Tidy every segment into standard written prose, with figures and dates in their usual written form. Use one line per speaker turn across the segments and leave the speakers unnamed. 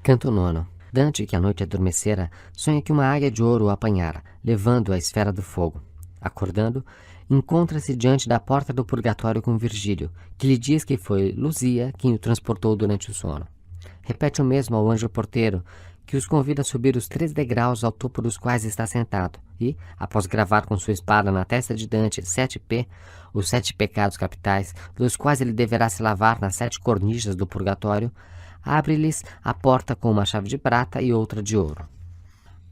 Canto nono. Dante, que a noite adormecera, sonha que uma águia de ouro o apanhara, levando-o à esfera do fogo. Acordando, encontra-se diante da porta do purgatório com Virgílio, que lhe diz que foi Luzia quem o transportou durante o sono. Repete o mesmo ao anjo porteiro, que os convida a subir os 3 degraus ao topo dos quais está sentado, e, após gravar com sua espada na testa de Dante 7P, os 7 pecados capitais, dos quais ele deverá se lavar nas 7 cornijas do purgatório, abre-lhes a porta com uma chave de prata e outra de ouro.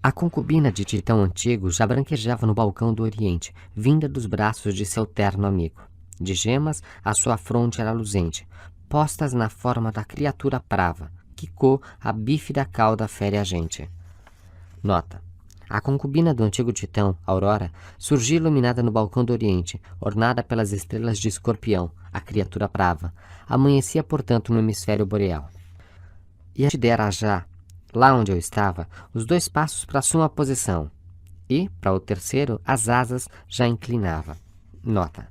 A concubina de Titão antigo já branquejava no balcão do Oriente, vinda dos braços de seu terno amigo. De gemas, a sua fronte era luzente, postas na forma da criatura prava, que a bífida cauda fere a gente. Nota. A concubina do antigo Titão, Aurora, surgia iluminada no balcão do Oriente, ornada pelas estrelas de Escorpião, a criatura prava. Amanhecia, portanto, no hemisfério boreal. E te dera já, lá onde eu estava, os 2 passos para a sua posição, e, para o terceiro, as asas já inclinava. Nota.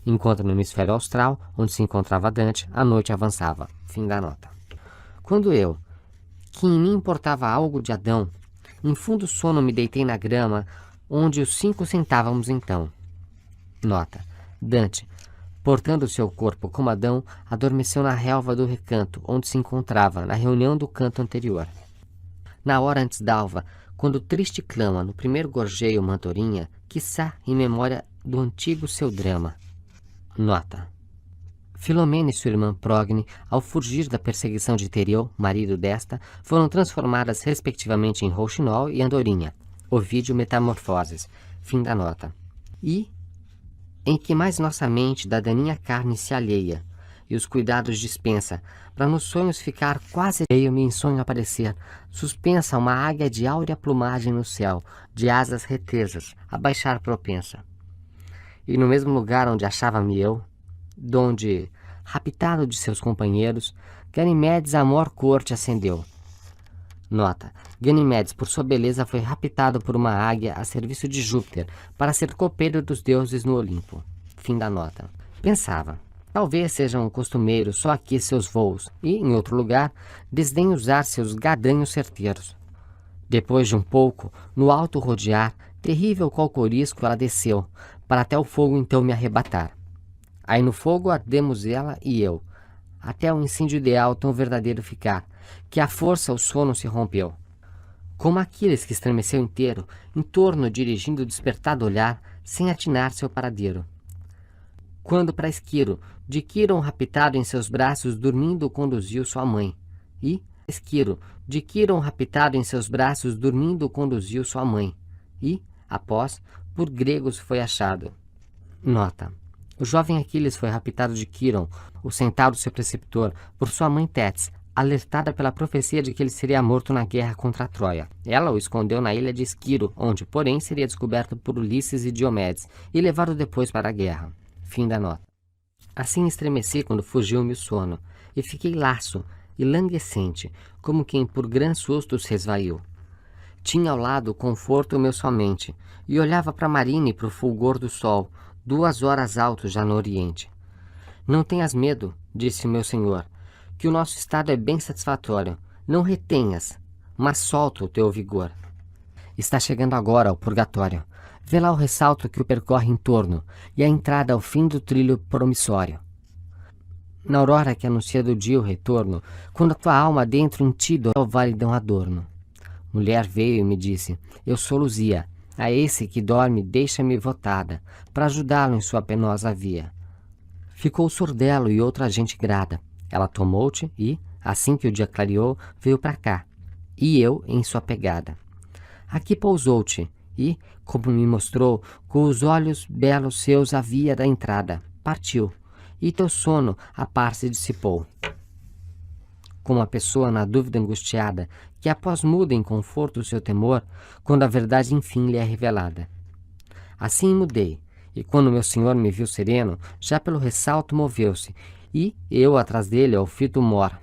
Enquanto no hemisfério austral, onde se encontrava Dante, a noite avançava. Fim da nota. Quando eu, que em mim importava algo de Adão, em fundo sono me deitei na grama, onde os 5 sentávamos então. Nota. Dante, portando seu corpo como Adão, adormeceu na relva do recanto, onde se encontrava, na reunião do canto anterior. Na hora antes d'alva, quando triste clama, no primeiro gorjeio uma andorinha, quiçá em memória do antigo seu drama. Nota. Filomena e sua irmã Progne, ao fugir da perseguição de Tereu, marido desta, foram transformadas respectivamente em rouxinol e andorinha. Ovídio Metamorfoses. Fim da nota. E em que mais nossa mente da daninha carne se alheia, e os cuidados dispensa, para nos sonhos ficar quase veio-me em sonho aparecer, suspensa uma águia de áurea plumagem no céu, de asas retesas, a baixar propensa. E no mesmo lugar onde achava-me eu, donde, raptado de seus companheiros, Ganimedes a maior corte ascendeu. Nota. Ganimedes, por sua beleza, foi raptado por uma águia a serviço de Júpiter, para ser copeiro dos deuses no Olimpo. Fim da nota. Pensava, talvez sejam costumeiros só aqui seus voos, e, em outro lugar, desdenhe usar seus gadanhos certeiros. Depois de um pouco, no alto rodear, terrível qual corisco ela desceu, para até o fogo então me arrebatar. Aí no fogo ardemos ela e eu, até o incêndio ideal tão verdadeiro ficar, que à força o sono se rompeu. Como Aquiles que estremeceu inteiro, em torno dirigindo o despertado olhar, sem atinar seu paradeiro. Quando para Esquiro, de Quiron raptado em seus braços, dormindo conduziu sua mãe. E, Esquiro, de Quiron raptado em seus braços, dormindo conduziu sua mãe. E, após, por gregos foi achado. Nota. O jovem Aquiles foi raptado de Quiron, o centauro seu preceptor, por sua mãe Tétis, alertada pela profecia de que ele seria morto na guerra contra a Troia. Ela o escondeu na ilha de Esquiro, onde, porém, seria descoberto por Ulisses e Diomedes, e levado depois para a guerra. Fim da nota. Assim estremeci quando fugiu-me o sono, e fiquei laço e languescente, como quem por gran susto se esvaiu. Tinha ao lado o conforto meu somente, e olhava para a marina e para o fulgor do sol, 2 horas alto já no Oriente. Não tenhas medo, disse o meu senhor, que o nosso estado é bem satisfatório. Não retenhas, mas solta o teu vigor. Está chegando agora ao purgatório. Vê lá o ressalto que o percorre em torno, e a entrada ao fim do trilho promissório. Na aurora que anuncia do dia o retorno, quando a tua alma dentro em ti ao validão adorno. Mulher veio e me disse, eu sou Luzia, a esse que dorme deixa-me votada, para ajudá-lo em sua penosa via. Ficou o surdelo e outra gente grada. Ela tomou-te e, assim que o dia clareou, veio para cá, e eu em sua pegada. Aqui pousou-te, e, como me mostrou, com os olhos belos seus havia da entrada, partiu, e teu sono a par se dissipou. Como a pessoa na dúvida angustiada, que após muda em conforto o seu temor, quando a verdade enfim lhe é revelada. Assim mudei, e quando meu senhor me viu sereno, já pelo ressalto moveu-se, e eu atrás dele ao fito mor.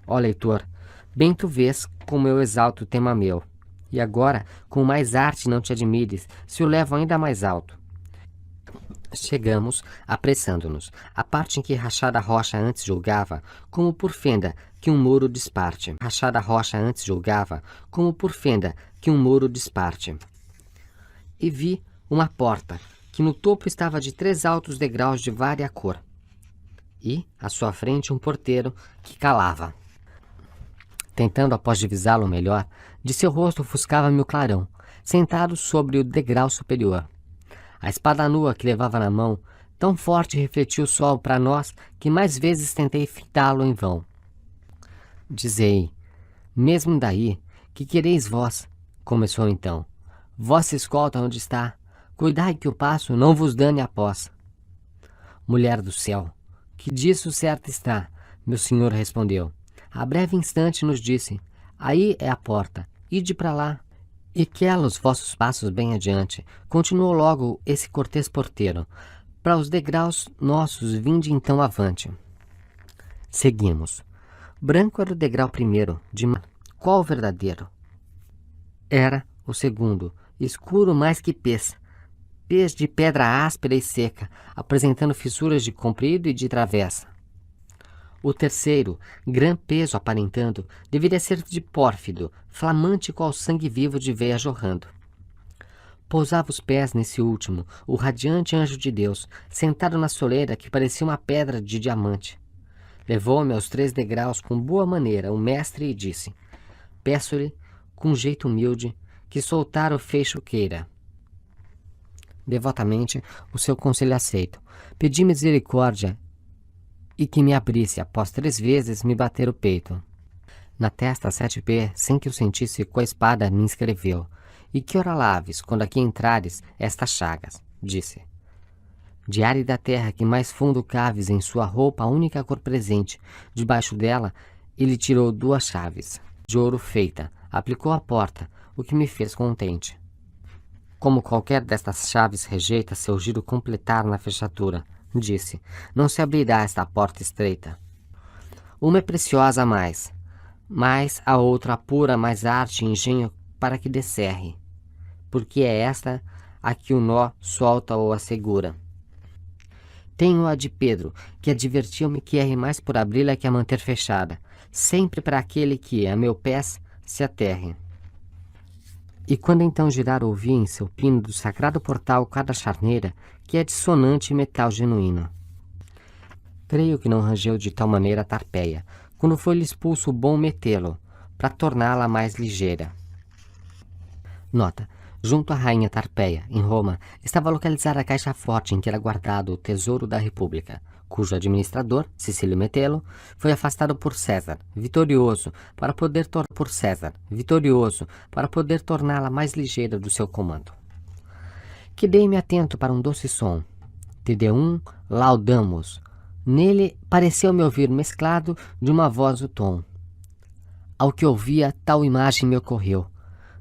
Ó leitor, bem tu vês como eu exalto o tema meu, e agora, com mais arte não te admires, se o levo ainda mais alto. Chegamos, apressando-nos, à parte em que rachada rocha antes julgava, como por fenda que um muro disparte. Rachada rocha antes julgava, como por fenda que um muro disparte. E vi uma porta, que no topo estava de 3 altos degraus de vária cor. E, à sua frente, um porteiro que calava. Tentando após divisá-lo melhor, de seu rosto ofuscava-me o clarão, sentado sobre o degrau superior. A espada nua que levava na mão, tão forte refletiu o sol para nós que mais vezes tentei fitá-lo em vão. Dizei, mesmo daí, que quereis vós? Começou então. Vós se escolta onde está, cuidai que o passo não vos dane após. Mulher do céu, que disso certo está, meu senhor respondeu. A breve instante nos disse, aí é a porta, ide para lá. E que ela os vossos passos bem adiante, continuou logo esse cortês porteiro. Para os degraus nossos, vinde então avante. Seguimos. Branco era o degrau primeiro, qual o verdadeiro? Era o segundo, escuro mais que pez de pedra áspera e seca, apresentando fissuras de comprido e de travessa. O terceiro, grã peso aparentando, deveria ser de pórfido, flamante qual sangue vivo de veia jorrando. Pousava os pés nesse último, o radiante anjo de Deus, sentado na soleira que parecia uma pedra de diamante. Levou-me aos 3 degraus com boa maneira o mestre e disse, peço-lhe, com jeito humilde, que soltar o fecho queira. Devotamente, o seu conselho aceito. Pedi misericórdia e que me abrisse, após 3 vezes me bater o peito. Na testa 7 sem que eu sentisse com a espada, me inscreveu. E que ora laves, quando aqui entrares, estas chagas, disse. De árida terra que mais fundo caves em sua roupa a única cor presente, debaixo dela, ele tirou 2 chaves, de ouro feita, aplicou à porta, o que me fez contente. Como qualquer destas chaves rejeita seu giro completar na fechadura, disse, não se abrirá esta porta estreita. Uma é preciosa a mais, mas a outra apura mais arte e engenho para que descerre, porque é esta a que o nó solta ou assegura. Tenho a de Pedro, que advertiu-me que erre mais por abri-la que a manter fechada, sempre para aquele que, a meu pés, se aterre. E quando então girar ouvi em seu pino do sagrado portal cada charneira, que é dissonante metal genuíno. Creio que não rangeu de tal maneira a Tarpeia, quando foi-lhe expulso o bom Metelo, para torná-la mais ligeira. Nota. Junto à rainha Tarpeia, em Roma, estava localizada a caixa forte em que era guardado o tesouro da República, cujo administrador, Cecílio Metelo, foi afastado por César, vitorioso, para poder torná-la mais ligeira do seu comando. Quedei-me atento para um doce som. Te Deum laudamus. Nele pareceu-me ouvir mesclado de uma voz o tom. Ao que ouvia, tal imagem me ocorreu.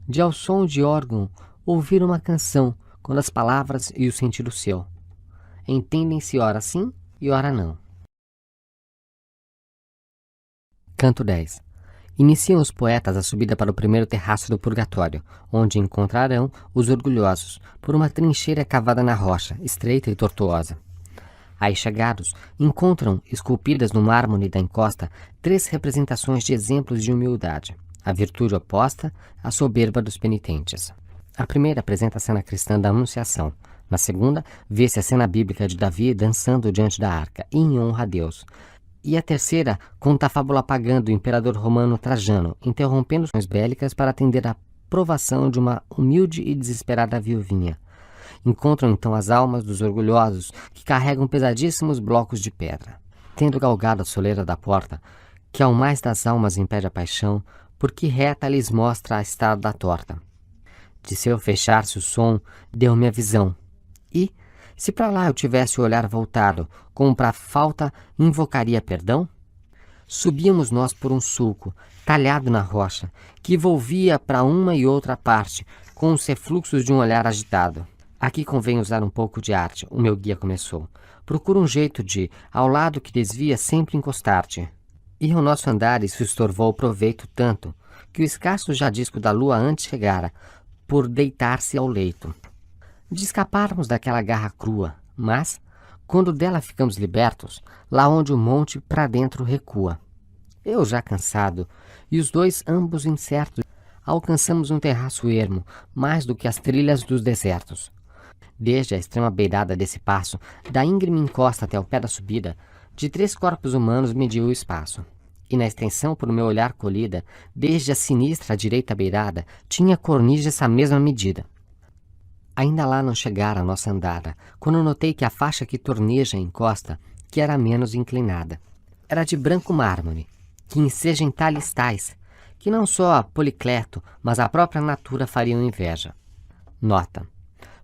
De ao som de órgão, ouvir uma canção, quando as palavras e o sentido seu entendem-se ora sim e ora não. Canto 10. Iniciam os poetas a subida para o primeiro terraço do purgatório, onde encontrarão os orgulhosos, por uma trincheira cavada na rocha, estreita e tortuosa. Aí chegados, encontram, esculpidas no mármore da encosta, 3 representações de exemplos de humildade, a virtude oposta à soberba dos penitentes. A primeira apresenta a cena cristã da Anunciação. Na segunda, vê-se a cena bíblica de Davi dançando diante da arca, em honra a Deus. E a terceira conta a fábula pagã do imperador romano Trajano, interrompendo ações bélicas para atender à provação de uma humilde e desesperada viuvinha. Encontram então as almas dos orgulhosos, que carregam pesadíssimos blocos de pedra. Tendo galgado a soleira da porta, que ao mais das almas impede a paixão, porque reta lhes mostra a estrada da torta. De seu fechar-se o som, deu-me a visão. E, se para lá eu tivesse o olhar voltado, como para a falta, invocaria perdão? Subíamos nós por um sulco, talhado na rocha, que volvia para uma e outra parte, com os refluxos de um olhar agitado. Aqui convém usar um pouco de arte, o meu guia começou. Procura um jeito de, ao lado que desvia, sempre encostar-te. E o nosso andar se estorvou o proveito tanto, que o escasso jadisco da lua antes chegara, por deitar-se ao leito. De escaparmos daquela garra crua, Mas, quando dela ficamos libertos, lá onde o monte para dentro recua. Eu já cansado, e os dois ambos incertos, alcançamos um terraço ermo, mais do que as trilhas dos desertos. Desde a extrema beirada desse passo, da íngreme encosta até o pé da subida, de 3 corpos humanos mediu o espaço. E na extensão por meu olhar colhida, desde a sinistra direita beirada, tinha cornija essa mesma medida. Ainda lá não chegara a nossa andada, quando notei que a faixa que torneja a encosta, que era menos inclinada, era de branco mármore, que enseja em talhes tais, que não só a Policleto, mas a própria natura fariam inveja. Nota: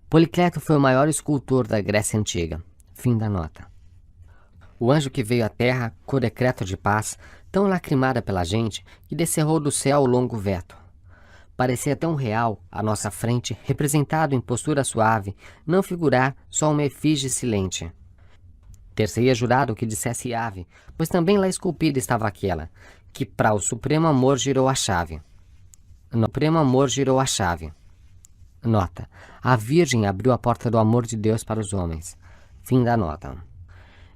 Policleto foi o maior escultor da Grécia Antiga. Fim da nota. O anjo que veio à terra, com decreto de paz, tão lacrimada pela gente, que descerrou do céu o longo veto. Parecia tão real, à nossa frente, representado em postura suave, não figurar só uma efígie silente. Ter-se-ia jurado que dissesse ave, pois também lá esculpida estava aquela, que para o supremo amor girou a chave. No supremo amor girou a chave. Nota: a Virgem abriu a porta do amor de Deus para os homens. Fim da nota.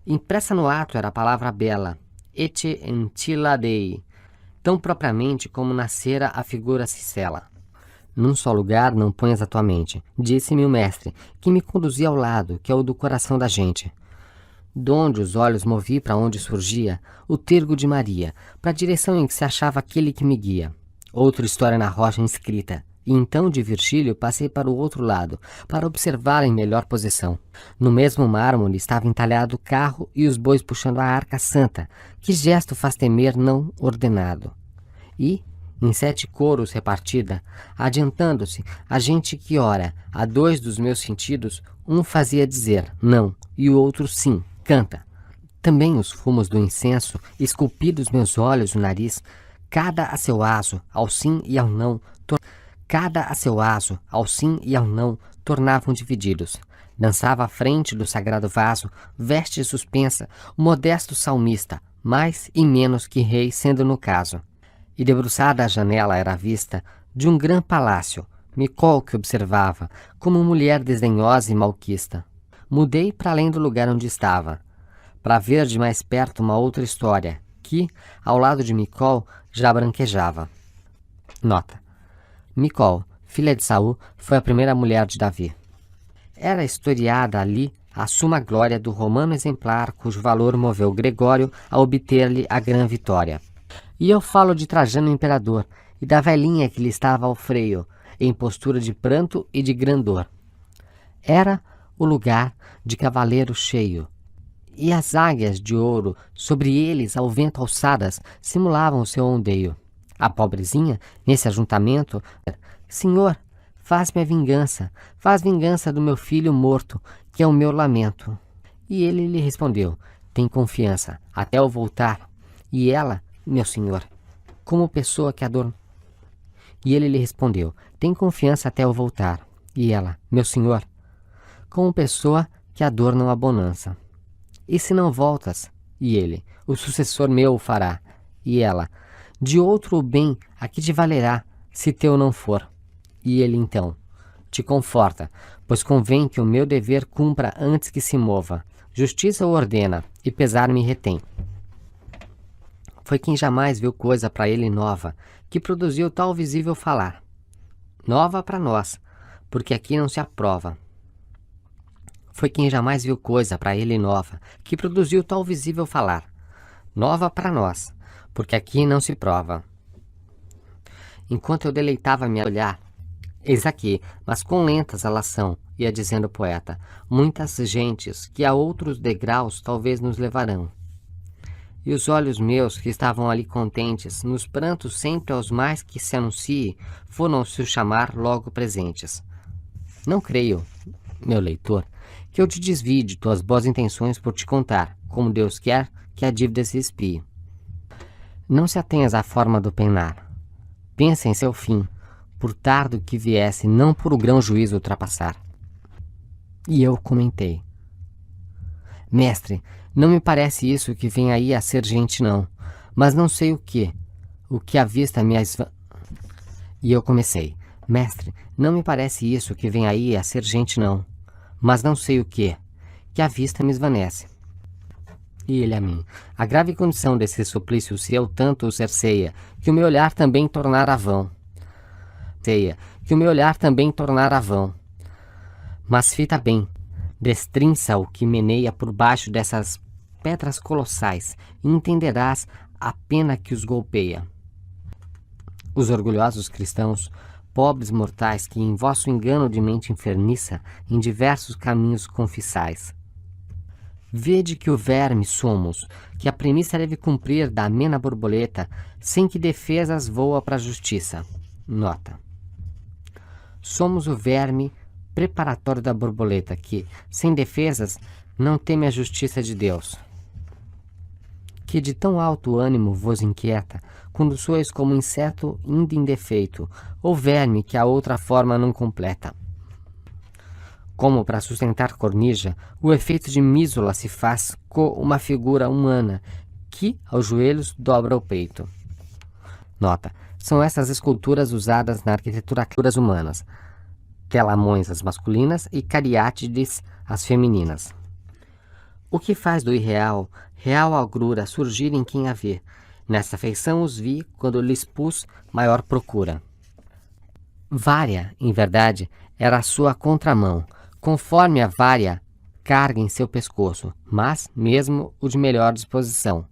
Impressa no ato era a palavra bela, ete entila dei, tão propriamente como nascera a figura cicela. Num só lugar não ponhas a tua mente, disse-me o mestre, que me conduzia ao lado, que é o do coração da gente. Donde os olhos movi para onde surgia o tergo de Maria, para a direção em que se achava aquele que me guia. Outra história na rocha inscrita, e então de Virgílio passei para o outro lado, para observar em melhor posição. No mesmo mármore estava entalhado o carro e os bois puxando a arca santa, que gesto faz temer não ordenado. E, em 7 coros repartida, adiantando-se, a gente que ora, a 2 dos meus sentidos, um fazia dizer não, e o outro sim, canta. Também os fumos do incenso, esculpidos meus olhos, o nariz, cada a seu aso, ao sim e ao não, cada a seu aso, ao sim e ao não, tornavam divididos. Dançava à frente do sagrado vaso, veste suspensa, o modesto salmista, mais e menos que rei sendo no caso. E debruçada à janela era a vista de um grande palácio, Micol que observava, como mulher desdenhosa e malquista. Mudei para além do lugar onde estava, para ver de mais perto uma outra história, que, ao lado de Micol, já branquejava. Nota: Micol, filha de Saul, foi a primeira mulher de Davi. Era historiada ali a suma glória do romano exemplar cujo valor moveu Gregório a obter-lhe a grã vitória. E eu falo de Trajano imperador e da velhinha que lhe estava ao freio, em postura de pranto e de grandor. Era o lugar de cavaleiro cheio, e as águias de ouro, sobre eles ao vento alçadas, simulavam o seu ondeio. A pobrezinha, nesse ajuntamento, Senhor, faz-me a vingança, faz vingança do meu filho morto, que é o meu lamento. E ele lhe respondeu, tem confiança, até eu voltar. E ela, meu senhor, como pessoa que adoro. E ele lhe respondeu, tem confiança até eu voltar. E ela, meu senhor, como pessoa que a dor não abonança. E se não voltas? E ele, o sucessor meu o fará. E ela, de outro o bem a que te valerá, se teu não for. E ele então, te conforta, pois convém que o meu dever cumpra antes que se mova. Justiça o ordena, e pesar me retém. Foi quem jamais viu coisa para ele nova, que produziu tal visível falar. Nova para nós, porque aqui não se aprova. Foi quem jamais viu coisa para ele nova, que produziu tal visível falar. Nova para nós, porque aqui não se prova. Enquanto eu deleitava-me a olhar, eis aqui, mas com lentas elas são, ia dizendo o poeta, muitas gentes que a outros degraus talvez nos levarão. E os olhos meus, que estavam ali contentes, nos prantos sempre aos mais que se anuncie, foram se chamar logo presentes. Não creio, meu leitor, que eu te desvie de tuas boas intenções por te contar, como Deus quer que a dívida se expie. Não se atenhas à forma do penar. Pensa em seu fim, por tardo que viesse, não por o grão juízo ultrapassar. E eu comentei. Mestre, não me parece isso que vem aí a ser gente não, mas não sei o que a vista me E eu comecei. Mestre, não me parece isso que vem aí a ser gente não, mas não sei o que que a vista me esvanece. E ele a mim: a grave condição desse suplício seu tanto o cerceia, que o meu olhar também tornara vão. Que o meu olhar também tornara vão. Mas fita bem, destrinça o que meneia por baixo dessas pedras colossais, e entenderás a pena que os golpeia. Os orgulhosos cristãos, pobres mortais que em vosso engano de mente enfermiça, em diversos caminhos confissais. Vede que o verme somos, que a premissa deve cumprir da amena borboleta, sem que defesas voa para a justiça. Nota. Somos o verme preparatório da borboleta, que, sem defesas, não teme a justiça de Deus. Que de tão alto ânimo vos inquieta, quando sois como inseto indo indefeito, ou verme que a outra forma não completa. Como para sustentar cornija, o efeito de mísula se faz com uma figura humana, que aos joelhos dobra o peito. Nota. São essas esculturas usadas na arquitetura humanas. Telamões as masculinas e cariátides as femininas. O que faz do irreal, real agrura surgir em quem a vê. Nessa feição os vi quando lhes pus maior procura. Vária, em verdade, era a sua contramão, conforme a vária carga em seu pescoço, mas mesmo o de melhor disposição.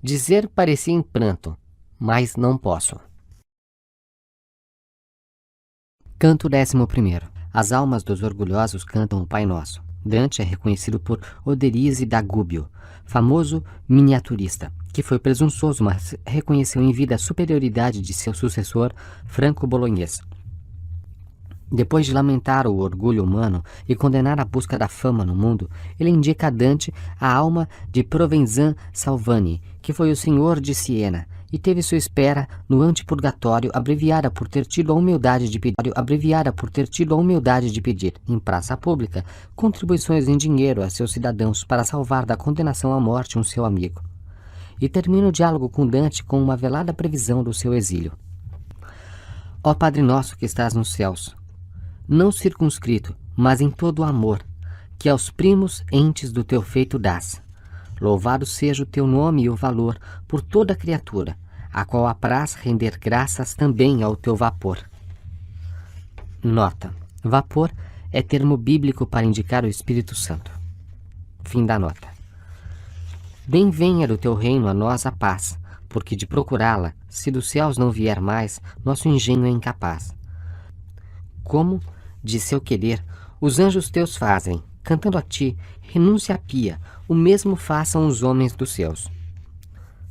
Dizer parecia em pranto, mas não posso. Canto 11. As almas dos orgulhosos cantam o Pai Nosso. Dante é reconhecido por Oderise da Gubbio, famoso miniaturista, que foi presunçoso, mas reconheceu em vida a superioridade de seu sucessor franco-bolonhês. Depois de lamentar o orgulho humano e condenar a busca da fama no mundo, ele indica a Dante a alma de Provenzano Salvani, que foi o senhor de Siena, e teve sua espera no antipurgatório abreviada por ter tido a humildade de pedir, em praça pública, contribuições em dinheiro a seus cidadãos para salvar da condenação à morte um seu amigo. E termina o diálogo com Dante com uma velada previsão do seu exílio. Ó Padre nosso que estás nos céus, não circunscrito, mas em todo o amor, que aos primos entes do teu feito dás. Louvado seja o teu nome e o valor por toda a criatura, a qual apraz render graças também ao teu vapor. Nota. Vapor é termo bíblico para indicar o Espírito Santo. Fim da nota. Bem venha do teu reino a nós a paz, porque de procurá-la, se dos céus não vier mais, nosso engenho é incapaz. Como, de seu querer, os anjos teus fazem, cantando a ti, renúncia à pia, o mesmo façam os homens dos céus.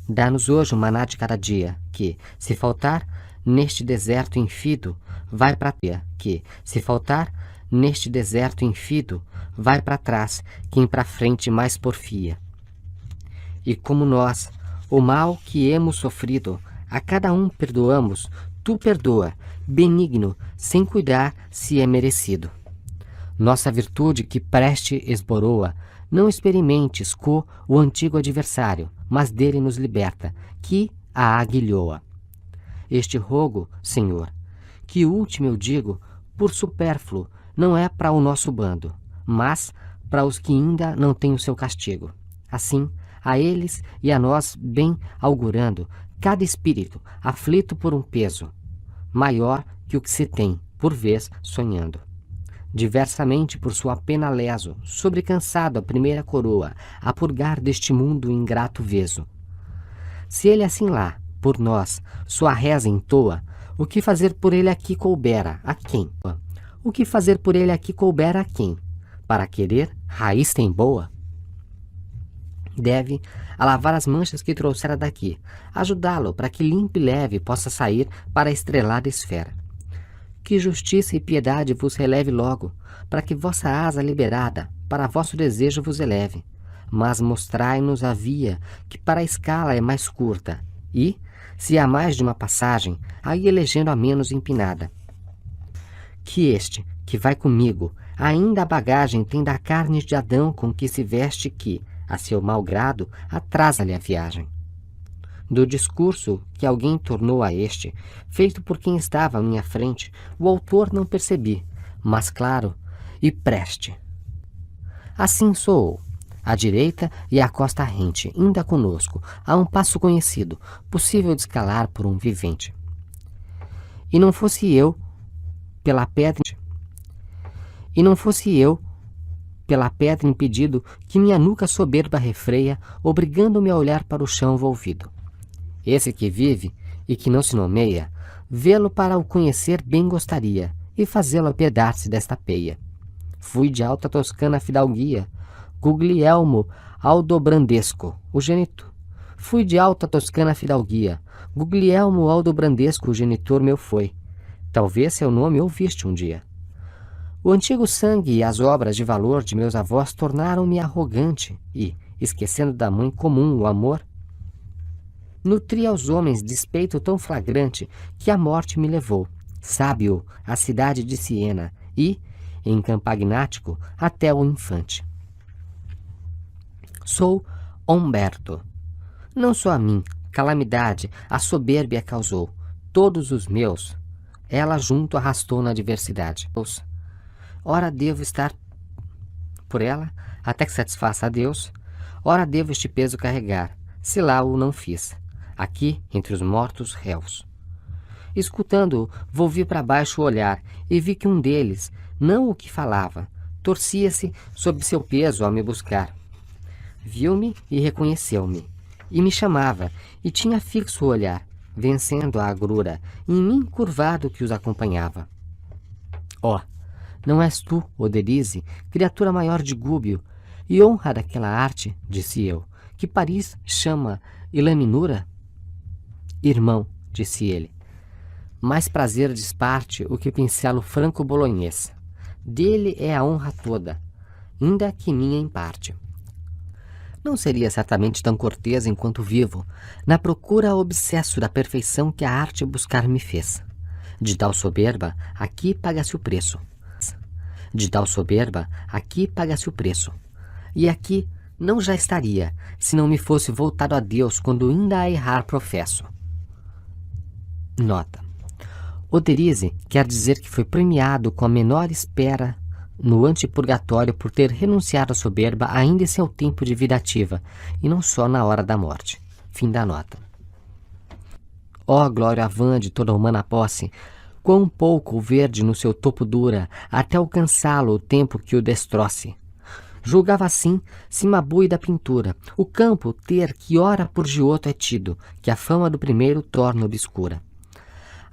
Dá-nos hoje o maná de cada dia, que, se faltar, neste deserto infido, vai para terra, que, se faltar, neste deserto infido, vai para trás, quem para frente mais porfia. E como nós, o mal que hemos sofrido, a cada um perdoamos, tu perdoa, benigno, sem cuidar se é merecido. Nossa virtude que preste esboroa, não experimentes o antigo adversário, mas dele nos liberta, que a aguilhoa. Este rogo, Senhor, que último eu digo, por supérfluo, não é para o nosso bando, mas para os que ainda não têm o seu castigo. Assim, a eles e a nós bem augurando, cada espírito aflito por um peso, maior que o que se tem, por vez, sonhando. Diversamente por sua pena leso, sobrecansado a primeira coroa, a purgar deste mundo ingrato veso. Se ele assim lá, por nós, sua reza entoa, o que fazer por ele aqui coubera, a quem? O que fazer por ele aqui coubera a quem? Para querer, raiz tem boa? Deve alavar as manchas que trouxera daqui, ajudá-lo para que limpo e leve possa sair para a estrelada esfera. Que justiça e piedade vos releve logo, para que vossa asa liberada para vosso desejo vos eleve. Mas mostrai-nos a via, que para a escala é mais curta, e, se há mais de uma passagem, aí elegendo a menos empinada. Que este, que vai comigo, ainda a bagagem tem da carne de Adão com que se veste que, a seu mau grado, atrasa-lhe a viagem. Do discurso que alguém tornou a este, feito por quem estava à minha frente, o autor não percebi, mas claro, e preste. Assim sou. À direita e a costa rente, ainda conosco, a um passo conhecido, possível de escalar por um vivente. E não fosse eu pela pedra, e não fosse eu pela pedra impedido que minha nuca soberba refreia, obrigando-me a olhar para o chão volvido. Esse que vive e que não se nomeia, vê-lo para o conhecer bem gostaria, e fazê-lo apiedar-se desta peia. Fui de alta toscana fidalguia, Guglielmo Aldobrandesco, o genitor. Fui de alta toscana fidalguia, Guglielmo Aldobrandesco, o genitor meu foi. Talvez seu nome ouviste um dia. O antigo sangue e as obras de valor de meus avós tornaram-me arrogante e, esquecendo da mãe comum o amor, nutri aos homens despeito tão flagrante que a morte me levou, sábio, à cidade de Siena e, em Campagnático, até o infante. Sou Humberto. Não só a mim, calamidade, a soberbia causou. Todos os meus, ela junto arrastou na adversidade. Ora devo estar por ela, até que satisfaça a Deus. Ora devo este peso carregar, se lá o não fiz, aqui entre os mortos réus. Escutando-o, volvi para baixo o olhar e vi que um deles, não o que falava, torcia-se sob seu peso ao me buscar. Viu-me e reconheceu-me, e me chamava, e tinha fixo o olhar, vencendo a agrura, em mim curvado que os acompanhava. Ó, não és tu, Oderise, criatura maior de Gúbio, e honra daquela arte, disse eu, que Paris chama Ilaminura? Irmão, disse ele, mais prazer disparte o que pincelo franco-bolonhês. Dele é a honra toda, ainda que minha em parte. Não seria certamente tão cortês enquanto vivo, na procura obsesso da perfeição que a arte buscar me fez. De tal soberba, aqui paga-se o preço. De tal soberba, aqui paga-se o preço. E aqui não já estaria, se não me fosse voltado a Deus quando ainda a errar professo. Nota. Oderise quer dizer que foi premiado com a menor espera no antipurgatório por ter renunciado à soberba ainda em seu tempo de vida ativa, e não só na hora da morte. Fim da nota. Ó glória vã de toda humana posse, quão pouco o verde no seu topo dura, até alcançá-lo o tempo que o destroce. Julgava assim, Cimabue da pintura, o campo ter que ora por Giotto é tido, que a fama do primeiro torna obscura.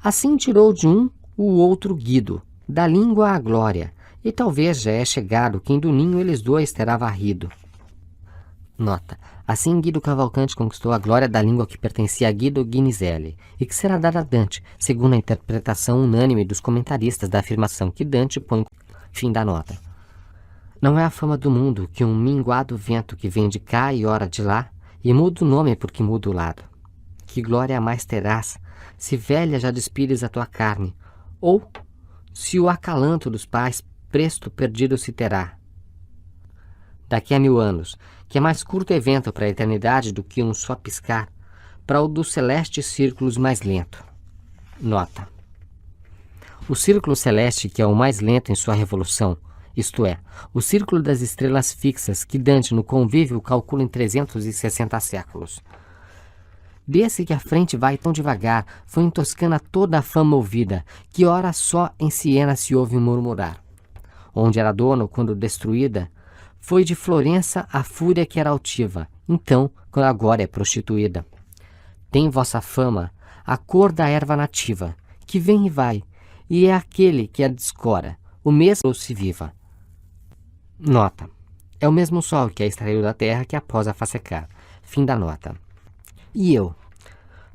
Assim tirou de um o outro Guido, da língua a glória, e talvez já é chegado quem do ninho eles dois terá varrido. Nota. Assim Guido Cavalcanti conquistou a glória da língua que pertencia a Guido Guinizelli, e que será dada a Dante, segundo a interpretação unânime dos comentaristas da afirmação que Dante põe. Fim da nota. Não é a fama do mundo que um minguado vento que vem de cá e ora de lá, e muda o nome porque muda o lado. Que glória a mais terás, se velha já despires a tua carne, ou se o acalanto dos pais presto perdido se terá. Daqui a 1000 anos, que é mais curto evento para a eternidade do que um só piscar, para o dos celestes círculos mais lento. Nota. O círculo celeste que é o mais lento em sua revolução, isto é, o círculo das estrelas fixas que Dante no Convívio calcula em 360 séculos. Desse que a frente vai tão devagar, foi em Toscana toda a fama ouvida, que ora só em Siena se ouve murmurar. Onde era dono quando destruída, foi de Florença a fúria que era altiva, então, quando agora é prostituída. Tem vossa fama a cor da erva nativa, que vem e vai, e é aquele que a descora, o mesmo se viva. Nota. É o mesmo sol que é extraído da terra que após a secar. Fim da nota. E eu?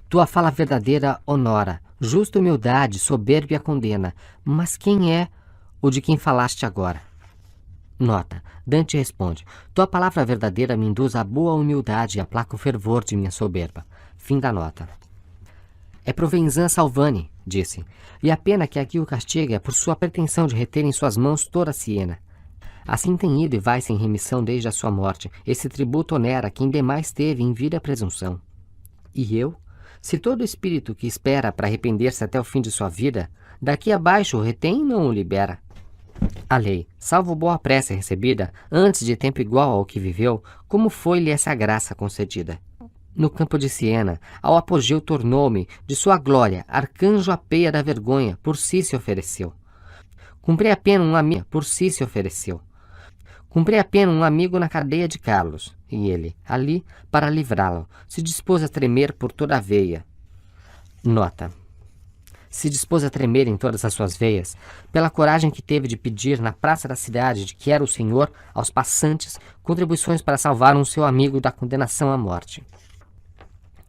Tua fala verdadeira honora, justa humildade, soberbia condena, mas quem é o de quem falaste agora? Nota. Dante responde, tua palavra verdadeira me induz a boa humildade e aplaca o fervor de minha soberba. Fim da nota. É Provenzan Salvani, disse, e a pena que aqui o castiga é por sua pretensão de reter em suas mãos toda a Siena. Assim tem ido e vai sem remissão desde a sua morte. Esse tributo onera quem demais teve em vida presunção. E eu? Se todo espírito que espera para arrepender-se até o fim de sua vida, daqui abaixo o retém e não o libera. A lei, salvo boa prece recebida, antes de tempo igual ao que viveu, como foi-lhe essa graça concedida? No campo de Siena, ao apogeu tornou-me, de sua glória, arcanjo à peia da vergonha, por si se ofereceu. Cumpri a pena um amigo, por si se ofereceu. Cumpri a pena um amigo na cadeia de Carlos, e ele, ali, para livrá-lo, se dispôs a tremer por toda a veia. Nota. Se dispôs a tremer em todas as suas veias, pela coragem que teve de pedir na praça da cidade de que era o senhor, aos passantes, contribuições para salvar um seu amigo da condenação à morte.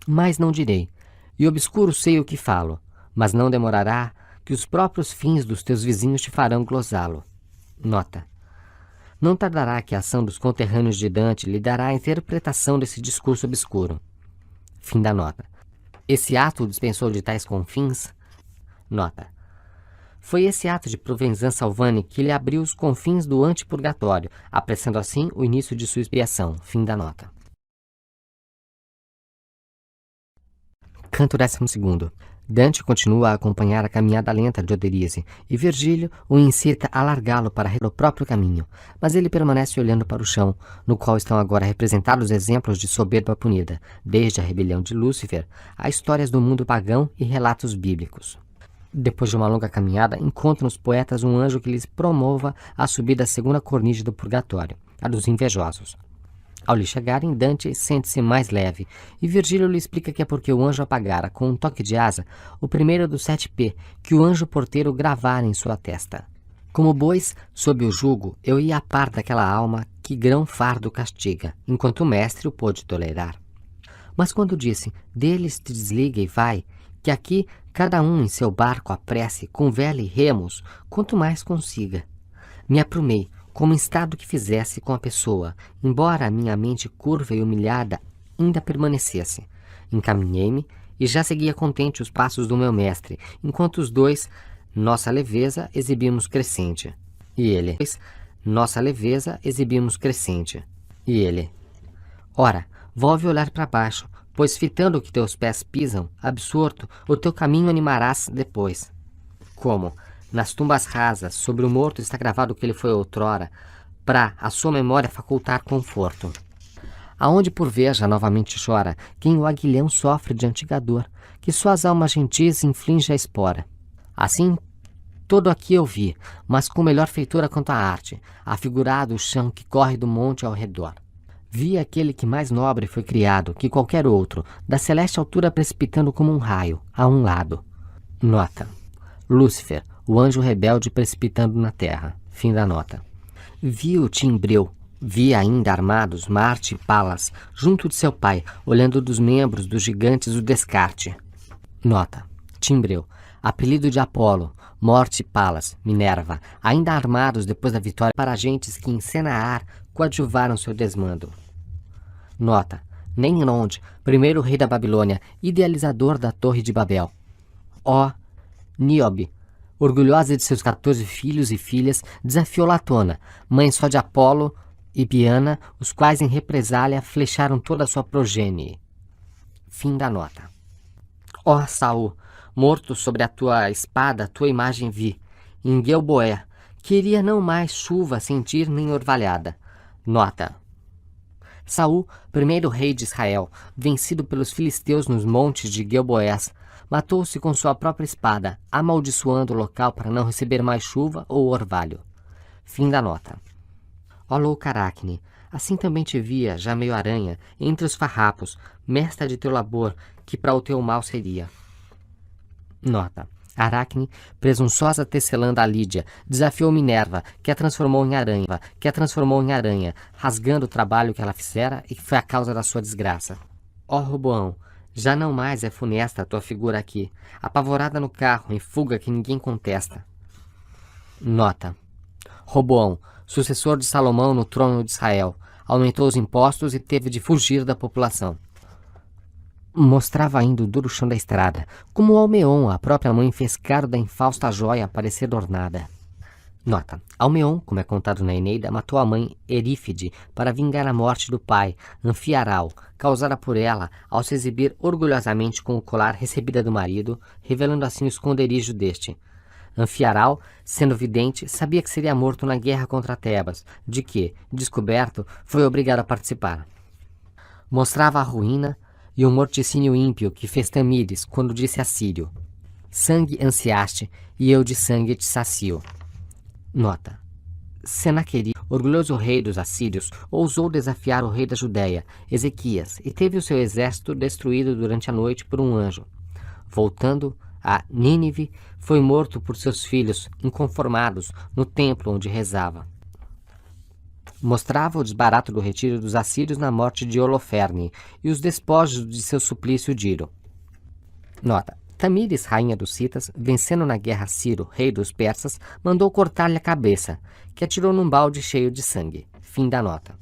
Mas não direi, e obscuro sei o que falo, mas não demorará que os próprios fins dos teus vizinhos te farão glosá-lo. Nota. Não tardará que a ação dos conterrâneos de Dante lhe dará a interpretação desse discurso obscuro. Fim da nota. Esse ato dispensou de tais confins? Nota. Foi esse ato de Provenzano Salvani que lhe abriu os confins do antipurgatório, apressando assim o início de sua expiação. Fim da nota. Canto 12. Dante continua a acompanhar a caminhada lenta de Oderise, e Virgílio o incita a largá-lo para o próprio caminho, mas ele permanece olhando para o chão, no qual estão agora representados exemplos de soberba punida, desde a rebelião de Lúcifer a histórias do mundo pagão e relatos bíblicos. Depois de uma longa caminhada, encontram os poetas um anjo que lhes promova a subida à segunda cornise do purgatório, a dos invejosos. Ao lhe chegarem, Dante sente-se mais leve, e Virgílio lhe explica que é porque o anjo apagara, com um toque de asa, o primeiro dos 7 P, que o anjo porteiro gravara em sua testa. Como bois, sob o jugo, eu ia a par daquela alma que grão fardo castiga, enquanto o mestre o pôde tolerar. Mas quando disse, deles te desliga e vai, que aqui cada um em seu barco apresse, com vela e remos, quanto mais consiga. Me aprumei, como estado que fizesse com a pessoa, embora a minha mente curva e humilhada ainda permanecesse. Encaminhei-me e já seguia contente os passos do meu mestre, enquanto os dois, nossa leveza, exibimos crescente. E ele, nossa leveza, exibimos crescente. E ele, ora, volve olhar para baixo, pois fitando o que teus pés pisam, absorto, o teu caminho animarás depois. Como? Nas tumbas rasas, sobre o morto está gravado o que ele foi outrora, para a sua memória facultar conforto. Aonde por veja novamente chora, quem o aguilhão sofre de antiga dor, que só as almas gentis inflige a espora. Assim, todo aqui eu vi, mas com melhor feitura quanto a arte, afigurado o chão que corre do monte ao redor. Vi aquele que mais nobre foi criado que qualquer outro, da celeste altura precipitando como um raio, a um lado. Nota. Lúcifer, o anjo rebelde precipitando na terra. Fim da nota. Vi o Timbreu, vi ainda armados Marte e Palas, junto de seu pai, olhando dos membros dos gigantes o descarte. Nota. Timbreu, apelido de Apolo, Morte e Palas, Minerva, ainda armados depois da vitória para agentes que em Senaar coadjuvaram seu desmando. Nota. Nimrod, primeiro rei da Babilônia, idealizador da Torre de Babel. Ó Níobe, orgulhosa de seus 14 filhos e filhas, desafiou Latona, mãe só de Apolo e Biana, os quais em represália flecharam toda a sua progenie. Fim da nota. Ó Saul, morto sobre a tua espada, tua imagem vi, em Gilboé, queria não mais chuva sentir nem orvalhada. Nota. Saul, primeiro rei de Israel, vencido pelos filisteus nos montes de Gilboés, matou-se com sua própria espada, amaldiçoando o local para não receber mais chuva ou orvalho. Fim da nota. Ó louca Aracne, assim também te via, já meio aranha, entre os farrapos, mestra de teu labor, que para o teu mal seria. Nota. Aracne, presunçosa tecelã a Lídia, desafiou Minerva, que a transformou em aranha, rasgando o trabalho que ela fizera e que foi a causa da sua desgraça. Ó Roboão, já não mais é funesta a tua figura aqui, apavorada no carro, em fuga que ninguém contesta. Nota. Roboão, sucessor de Salomão no trono de Israel, aumentou os impostos e teve de fugir da população. Mostrava ainda o duro chão da estrada, como Almeon, a própria mãe, fez caro da infausta joia parecer ornada. Nota. Almeon, como é contado na Eneida, matou a mãe Erífide para vingar a morte do pai, Anfiaral, causada por ela ao se exibir orgulhosamente com o colar recebida do marido, revelando assim o esconderijo deste. Anfiaral, sendo vidente, sabia que seria morto na guerra contra Tebas, de que, descoberto, foi obrigado a participar. Mostrava a ruína e o morticínio ímpio que fez Tamíris quando disse a Sírio: sangue ansiaste, e eu de sangue te sacio. Nota: Senaqueribe, orgulhoso rei dos assírios, ousou desafiar o rei da Judéia, Ezequias, e teve o seu exército destruído durante a noite por um anjo. Voltando a Nínive, foi morto por seus filhos, inconformados, no templo onde rezava. Mostrava o desbarato do retiro dos assírios na morte de Holoferne e os despojos de seu suplício Diro. Nota: Tamíris, rainha dos Citas, vencendo na guerra Ciro, rei dos persas, mandou cortar-lhe a cabeça, que atirou num balde cheio de sangue. Fim da nota.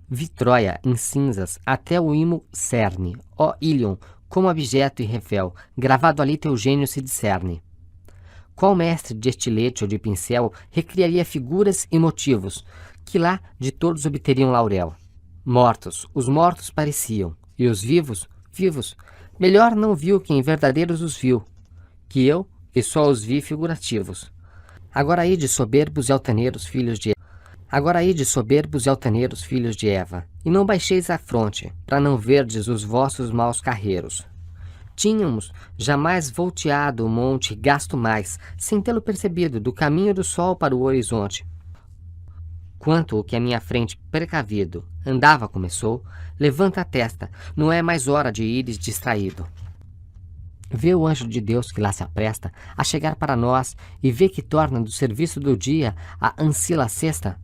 Vi Troia em cinzas até o imo cerne, ó Ilion, como abjeto e revel, gravado ali teu gênio se discerne. Qual mestre de estilete ou de pincel recriaria figuras e motivos, que lá de todos obteriam laurel? Mortos, os mortos pareciam, e os vivos, vivos. Melhor não viu quem verdadeiros os viu, que eu, que só os vi figurativos. Agora ide soberbos e altaneiros, filhos de Eva, e não baixeis a fronte, para não verdes os vossos maus carreiros. Tínhamos jamais volteado o monte e gasto mais, sem tê-lo percebido, do caminho do sol para o horizonte. Quanto o que à minha frente, precavido, andava começou, levanta a testa, não é mais hora de ires distraído. Vê o anjo de Deus que lá se apresta a chegar para nós e vê que torna do serviço do dia a ancila sexta.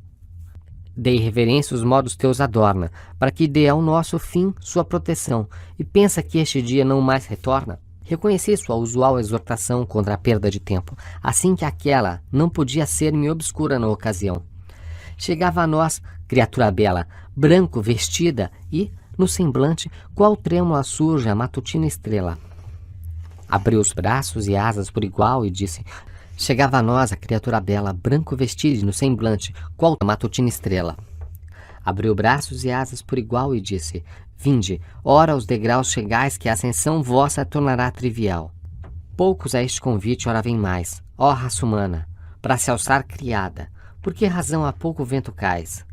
Dei reverência os modos teus adorna, para que dê ao nosso fim sua proteção, e pensa que este dia não mais retorna. Reconheci sua usual exortação contra a perda de tempo, assim que aquela não podia ser-me obscura na ocasião. Chegava a nós, criatura bela, branco vestida e, no semblante, qual trêmula surge a matutina estrela. Abriu os braços e asas por igual e disse: chegava a nós a criatura bela, branco vestida e no semblante, qual a matutina estrela. Abriu braços e asas por igual e disse: vinde, ora aos degraus chegais que a ascensão vossa tornará trivial. Poucos a este convite ora vem mais, ó raça humana, para se alçar criada, por que razão há pouco vento cais?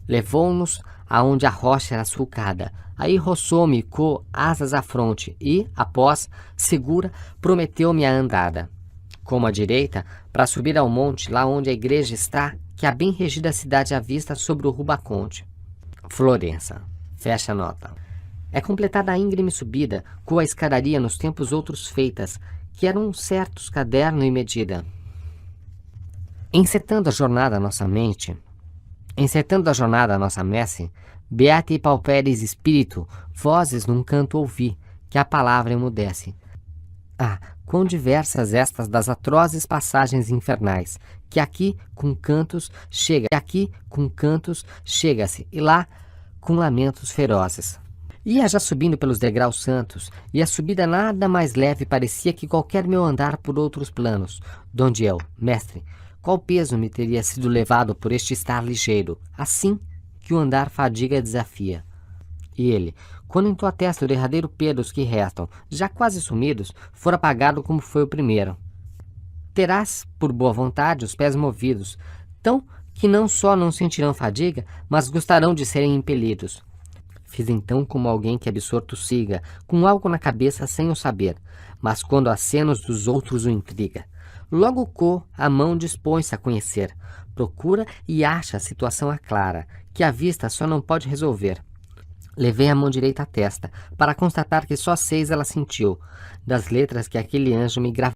Levou-nos aonde a rocha era sulcada, aí roçou-me co asas à fronte e, após, segura, prometeu-me a andada. Como à direita, para subir ao monte, lá onde a igreja está, que a bem regida cidade à vista sobre o Rubaconte. Florença. Fecha a nota. É completada a íngreme subida, com a escadaria nos tempos outros feitas, que eram certos caderno e medida. Encertando a jornada a nossa messe, beate e pauperes espírito, vozes num canto ouvi, que a palavra emudece. Ah, quão diversas estas das atrozes passagens infernais, que aqui com cantos chega-se, e lá com lamentos ferozes. Ia já subindo pelos degraus santos, e a subida nada mais leve parecia que qualquer meu andar por outros planos, donde eu, mestre, qual peso me teria sido levado por este estar ligeiro, assim que o andar fadiga desafia. E ele, quando em tua testa o derradeiro pelos que restam, já quase sumidos, for apagado como foi o primeiro. Terás, por boa vontade, os pés movidos, tão que não só não sentirão fadiga, mas gostarão de serem impelidos. Fiz então como alguém que absorto siga, com algo na cabeça sem o saber, mas quando acenos dos outros o intriga. Logo a mão dispõe-se a conhecer, procura e acha a situação a clara, que a vista só não pode resolver. Levei a mão direita à testa, para constatar que só 6 ela sentiu, das letras que aquele anjo me gravou.